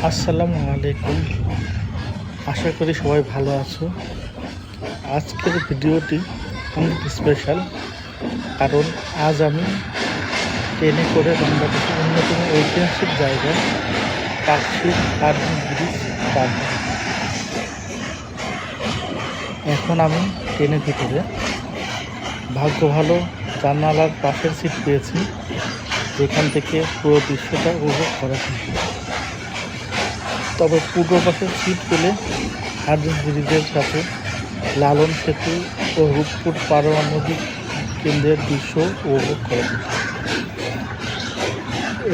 আসসালামু আলাইকুম। আশা করি সবাই ভালো আছো। আজকের ভিডিওটি অনেক স্পেশাল, কারণ আজ আমি ট্রেনে করে বাংলাদেশের অন্যতম ঐতিহাসিক জায়গা পাকশির হার্ডিঞ্জ ব্রিজ পার হব। এখন আমি ট্রেনের ভিতরে, ভাগ্য ভালো জানালার পাশের সিট পেয়েছি, যেখান থেকে পুরো দৃশ্যটা উপভোগ করা যায়। তবে পূর্ব পাশের সিট পেলে হার্ডিঞ্জ ব্রিজের সাথে লালন সেতু ও রূপপুর পারমাণবিক কেন্দ্রের দৃশ্য উপভোগ করা যেত।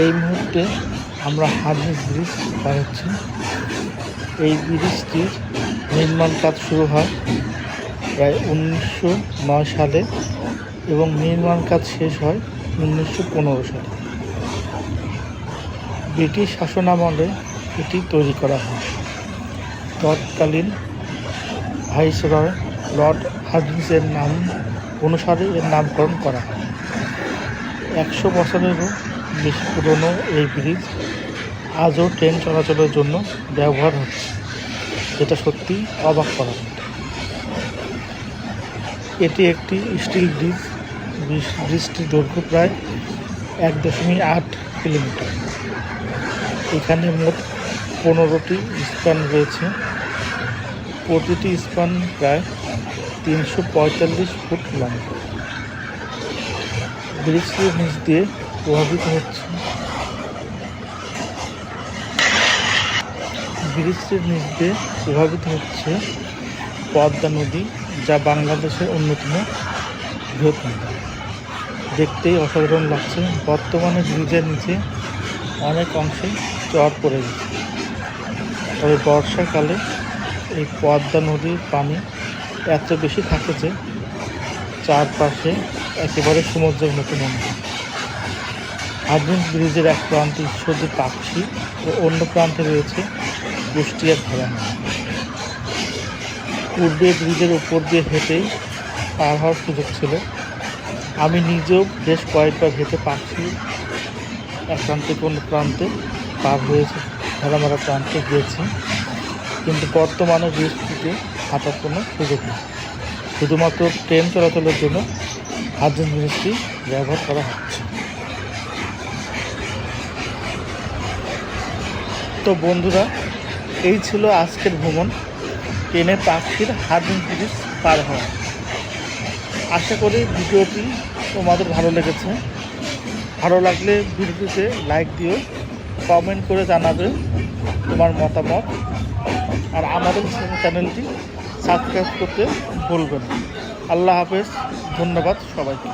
এই মুহূর্তে আমরা হার্ডিঞ্জ ব্রিজ পার হচ্ছি। এই ব্রিজটির নির্মাণ কাজ শুরু হয় প্রায় 1909 সালে এবং নির্মাণ কাজ শেষ হয় 1915 সালে। ব্রিটিশ শাসনামলে এটি তৈরি করা হয়। তৎকালীন ভাইসরয় লর্ড হার্ডিঞ্জের নাম অনুসারে এর নামকরণ করা হয়। 100 বছরেরও বেশি পুরনো এই ব্রিজ আজও ট্রেন চলাচলের জন্য ব্যবহার হচ্ছে, যেটা সত্যি অবাক করার মতো। এটি একটি স্টিল ব্রিজ। ব্রিজটির দৈর্ঘ্য প্রায় 1.8 কিলোমিটার। এখানে মোট 15টি স্প্যান রয়েছে। প্রতিটি স্প্যান প্রায় 345 ফুট লম্বা। ব্রিজটির নিচ দিয়ে প্রভাবিত হচ্ছে পদ্মা নদী, যা বাংলাদেশের অন্যতম বৃহৎ নদী। দেখতেই অসাধারণ লাগছে। বর্তমানে ব্রিজের নিচে অনেক অংশে চর পড়ে গেছে। তবে বর্ষাকালে এই পদ্মা নদীর পানি এত বেশি থাকে যে চারপাশে একেবারে সমুদ্রের মতো মনে হয়। হার্ডিঞ্জ ব্রিজের এক প্রান্তে ঈশ্বরদী পাকশি ও অন্য প্রান্তে রয়েছে কুষ্টিয়ার ভেড়া। পূর্বে ব্রিজের উপর দিয়ে হেঁটেই পার হওয়ার সুযোগ ছিল। আমি নিজেও বেশ কয়েকবার হেঁটে পাকশি এক প্রান্ত থেকে অন্য প্রান্তে পার হয়েছে, ভেড়ামারা প্রান্তে গিয়েছি। কিন্তু বর্তমানে ব্রিজটিতে হাঁটার কোনো সুযোগ নেই। শুধুমাত্র ট্রেন চলাচলের জন্য হার্ডিঞ্জ ব্রিজটি ব্যবহার করা হচ্ছে। তো বন্ধুরা, এই ছিল আজকের ভ্রমণ, ট্রেনে পাকশির হার্ডিঞ্জ ব্রিজ পার হওয়া। আশা করি ভিডিওটি তোমাদের ভালো লেগেছে। ভালো লাগলে ভিডিওটিতে লাইক দিও, কমেন্ট করে জানাবে তোমার মতামত, আর আমাদের চ্যানেলটি সাবস্ক্রাইব করতে ভুলবেন না। আল্লাহ হাফেজ। ধন্যবাদ সবাইকে।